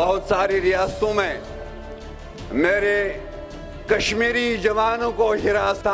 बहुत सारी रियासतों में मेरे कश्मीरी जवानों को हिरासत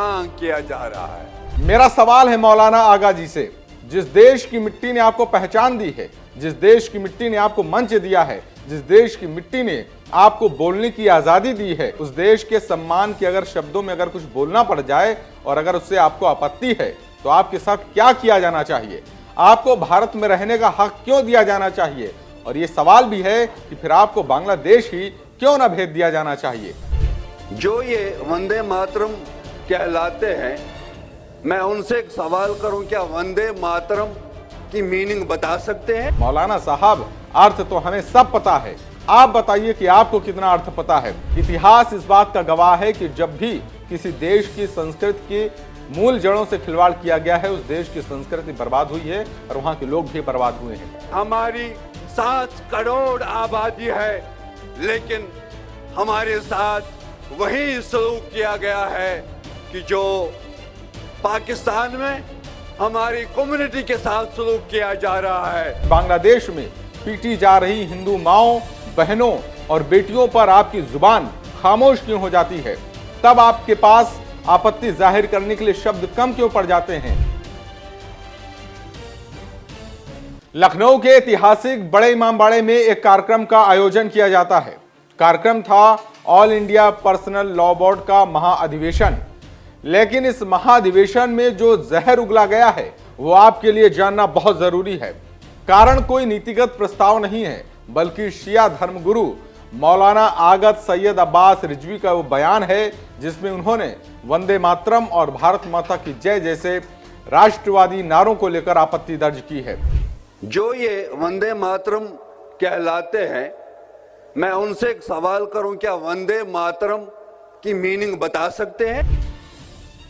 किया जा रहा है। मेरा सवाल है मौलाना आगा जी से, जिस देश की मिट्टी ने आपको पहचान दी है, जिस देश की मिट्टी ने आपको मंच दिया है, जिस देश की मिट्टी ने आपको बोलने की आजादी दी है, उस देश के सम्मान के अगर शब्दों में अगर कुछ बोलना पड़ जाए और अगर उससे आपको आपत्ति है तो आपके साथ क्या किया जाना चाहिए? आपको भारत में रहने का हक क्यों दिया जाना चाहिए? और ये सवाल भी है कि फिर आपको बांग्लादेश ही क्यों ना भेज दिया जाना चाहिए? जो ये वंदे मातरम कहलाते हैं, मैं उनसे एक सवाल करूं, क्या वंदे मातरम की मीनिंग बता सकते हैं? मौलाना साहब, अर्थ तो हमें सब पता है, आप बताइए कि आपको कितना अर्थ पता है। इतिहास इस बात का गवाह है कि जब भी किसी देश की संस्कृति की मूल जड़ों से खिलवाड़ किया गया है, उस देश की संस्कृति बर्बाद हुई है और वहां के लोग भी बर्बाद हुए हैं। हमारी 7 करोड़ आबादी है, लेकिन हमारे साथ वही सलूक किया गया है कि जो पाकिस्तान में हमारी कम्युनिटी के साथ सलूक किया जा रहा है। बांग्लादेश में पीटी जा रही हिंदू माओं, बहनों और बेटियों पर आपकी जुबान खामोश क्यों हो जाती है? तब आपके पास आपत्ति जाहिर करने के लिए शब्द कम क्यों पड़ जाते हैं? लखनऊ के ऐतिहासिक बड़े इमामबाड़े में एक कार्यक्रम का आयोजन किया जाता है। कार्यक्रम था all India personal law board का महाअधिवेशन। लेकिन इस महाअधिवेशन में जो जहर उगला गया है वो आपके लिए जानना बहुत जरूरी है। कारण कोई नीतिगत प्रस्ताव नहीं है, बल्कि शिया धर्मगुरु मौलाना आगत सैयद अब्बास रिजवी का वो बयान है जिसमें उन्होंने वंदे मातरम और भारत माता की जय जैसे राष्ट्रवादी नारों को लेकर आपत्ति दर्ज की है। जो ये वंदे मातरम कहलाते हैं, मैं उनसे एक सवाल करूं, क्या वंदे मातरम की मीनिंग बता सकते हैं?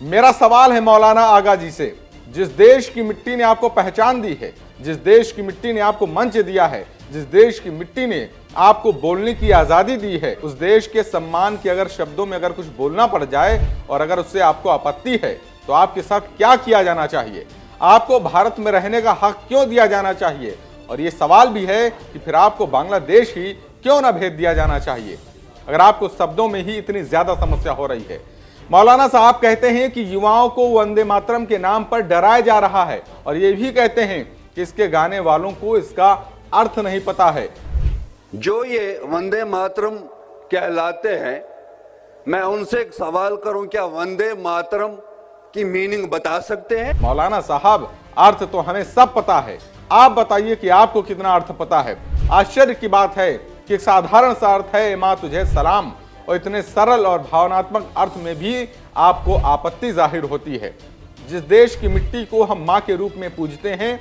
मेरा सवाल है मौलाना आगा जी से, जिस देश की मिट्टी ने आपको पहचान दी है, जिस देश की मिट्टी ने आपको मंच दिया है, जिस देश की मिट्टी ने आपको बोलने की आजादी दी है, उस देश के सम्मान के अगर शब्दों में अगर कुछ बोलना पड़ जाए और अगर उससे आपको आपत्ति है तो आपके साथ क्या किया जाना चाहिए? आपको भारत में रहने का हक क्यों दिया जाना चाहिए? और ये सवाल भी है कि फिर आपको बांग्लादेश ही क्यों ना भेज दिया जाना चाहिए, अगर आपको शब्दों में ही इतनी ज्यादा समस्या हो रही है। मौलाना साहब कहते हैं कि युवाओं को वंदे मातरम के नाम पर डराया जा रहा है और ये भी कहते हैं कि इसके गाने वालों को इसका अर्थ नहीं पता है। जो ये वंदे मातरम कहलाते हैं, मैं उनसे एक सवाल करूं, क्या वंदे मातरम की मीनिंग बता सकते हैं? मौलाना साहब, अर्थ तो हमें सब पता है, आप बताइए कि आपको कितना अर्थ पता है। आश्चर्य की बात है कि साधारण सा अर्थ है मां तुझे सलाम, और इतने सरल और भावनात्मक अर्थ में भी आपको आपत्ति जाहिर होती है। जिस देश की मिट्टी को हम मां के रूप में पूजते हैं,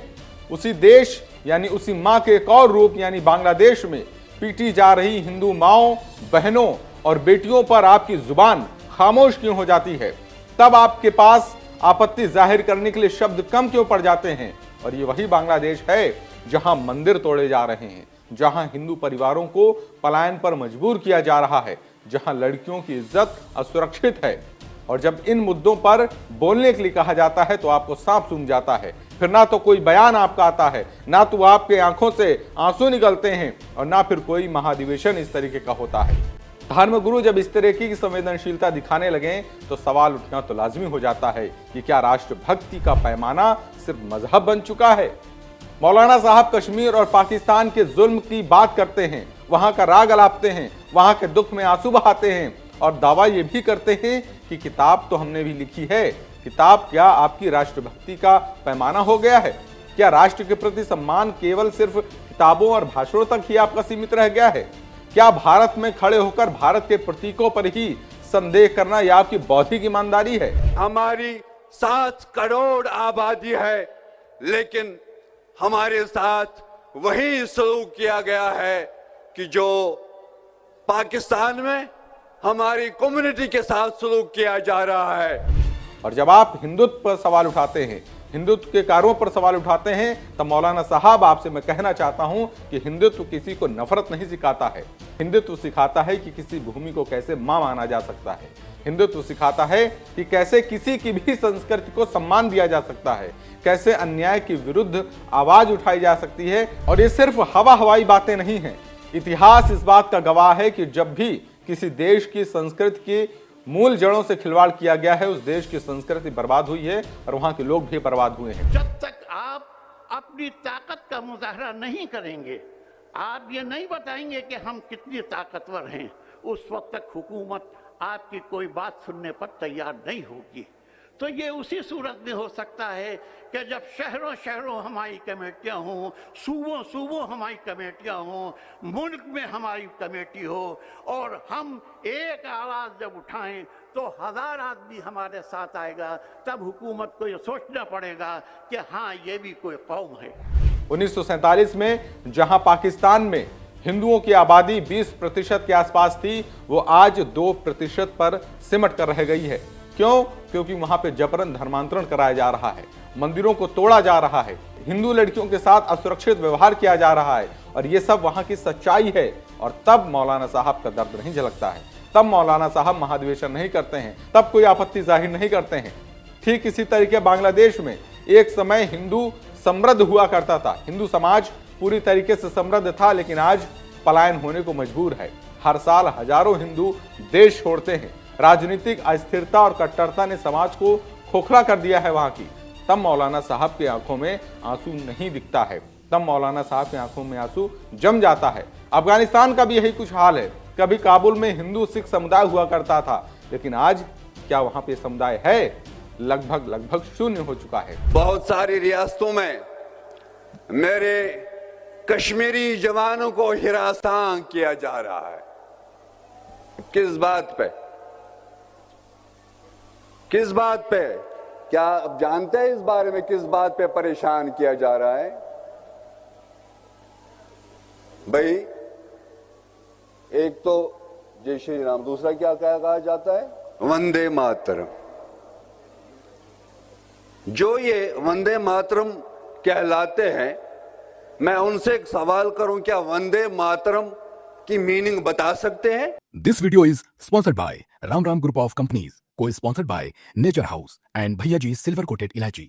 उसी देश यानी उसी मां के एक और रूप यानी बांग्लादेश में पीटी जा रही हिंदू माओं, बहनों और बेटियों पर आपकी जुबान खामोश क्यों हो जाती है? तब आपके पास आपत्ति जाहिर करने के लिए शब्द कम क्यों पड़ जाते हैं? और ये वही बांग्लादेश है जहां मंदिर तोड़े जा रहे हैं, जहां हिंदू परिवारों को पलायन पर मजबूर किया जा रहा है, जहां लड़कियों की इज्जत असुरक्षित है। और जब इन मुद्दों पर बोलने के लिए कहा जाता है तो आपको सांप सूंघ जाता है। फिर ना तो कोई बयान आपका आता है, ना तो आपके आंखों से आंसू निकलते हैं और ना फिर कोई महाधिवेशन इस तरीके का होता है। धर्मगुरु जब इस तरीके की संवेदनशीलता दिखाने लगे तो सवाल उठना तो लाजमी हो जाता है कि क्या राष्ट्रभक्ति का पैमाना सिर्फ मजहब बन चुका है? मौलाना साहब कश्मीर और पाकिस्तान के जुल्म की बात करते हैं, वहां का राग अलापते हैं, वहां के दुख में आंसू बहाते हैं और दावा ये भी करते हैं कि किताब तो हमने भी लिखी है। किताब क्या आपकी राष्ट्रभक्ति का पैमाना हो गया है? क्या राष्ट्र के प्रति सम्मान केवल सिर्फ किताबों और भाषणों तक ही आपका सीमित रह गया है? क्या भारत में खड़े होकर भारत के प्रतीकों पर ही संदेह करना यह आपकी बौद्धिक ईमानदारी है? हमारी 7 करोड़ आबादी है, लेकिन हमारे साथ वही सलूक किया गया है कि जो पाकिस्तान में हमारी कम्युनिटी के साथ सलूक किया जा रहा है। और जब आप हिंदुत्व पर सवाल उठाते हैं, हिंदुत्व के कार्यों पर सवाल उठाते हैं, तब मौलाना साहब आपसे मैं कहना चाहता हूं कि हिंदुत्व किसी को नफरत नहीं सिखाता है। हिंदुत्व सिखाता है कि किसी भूमि को कैसे मां माना जा सकता है। हिंदुत्व सिखाता है कि कैसे किसी की भी संस्कृति को सम्मान दिया जा सकता है, कैसे अन्याय के विरुद्ध आवाज उठाई जा सकती है। और ये सिर्फ हवा हवाई बातें नहीं हैं, इतिहास इस बात का गवाह है कि जब भी किसी देश की संस्कृति की मूल जड़ों से खिलवाड़ किया गया है, उस देश की संस्कृति बर्बाद हुई है और वहां के लोग भी बर्बाद हुए हैं। जब तक आप अपनी ताकत का मुजाहरा नहीं करेंगे, आप ये नहीं बताएंगे कि हम कितनी ताकतवर हैं, उस वक्त तक हुकूमत आपकी कोई बात सुनने पर तैयार नहीं होगी। तो ये उसी सूरत में हो सकता है कि जब शहरों शहरों हमारी कमेटियां हों, सूबों सूबों हमारी कमेटियां हों, मुल्क में हमारी कमेटी हो और हम एक आवाज़ जब उठाएं तो 1000 आदमी हमारे साथ आएगा, तब हुकूमत को ये सोचना पड़ेगा कि हाँ, ये भी कोई कौम है। 1947 में जहां पाकिस्तान में हिंदुओं की आबादी 20% के आसपास थी, वो आज 2% पर सिमट कर रह गई है। क्यों? क्योंकि वहां पे जबरन धर्मांतरण कराया जा रहा है, मंदिरों को तोड़ा जा रहा है, हिंदू लड़कियों के साथ असुरक्षित व्यवहार किया जा रहा है, और ये सब वहां की सच्चाई है। और तब मौलाना साहब का दर्द नहीं झलकता है, तब मौलाना साहब महाधिवेशन नहीं करते हैं, तब कोई आपत्ति जाहिर नहीं करते हैं। ठीक इसी तरीके बांग्लादेश में एक समय हिंदू समृद्ध हुआ करता था, हिंदू समाज पूरी तरीके से समृद्ध था, लेकिन आज पलायन होने को मजबूर है। हर साल हजारों हिंदू देश छोड़ते हैं। राजनीतिक अस्थिरता और कट्टरता ने समाज को खोखला कर दिया है वहां की। तब मौलाना साहब की आंखों में आंसू नहीं दिखता है, तब मौलाना साहब की आंखों में आंसू जम जाता है। अफगानिस्तान का भी यही कुछ हाल है। कभी काबुल में हिंदू सिख समुदाय हुआ करता था, लेकिन आज क्या वहां पे समुदाय है? लगभग शून्य हो चुका है। बहुत सारी रियासतों में मेरे कश्मीरी जवानों को हिरासतां किया जा रहा है। किस बात पे? किस बात पे? क्या आप जानते हैं इस बारे में किस बात पे परेशान किया जा रहा है? भाई, एक तो जय श्री राम, दूसरा क्या कहा जाता है? वंदे मातरम। जो ये वंदे मातरम कहलाते हैं, मैं उनसे एक सवाल करूं, क्या वंदे मातरम की मीनिंग बता सकते हैं? This video is sponsored by Ram Group of Companies, co-sponsored by Nature House and Bhaiya Ji Silver Coated Ilaichi.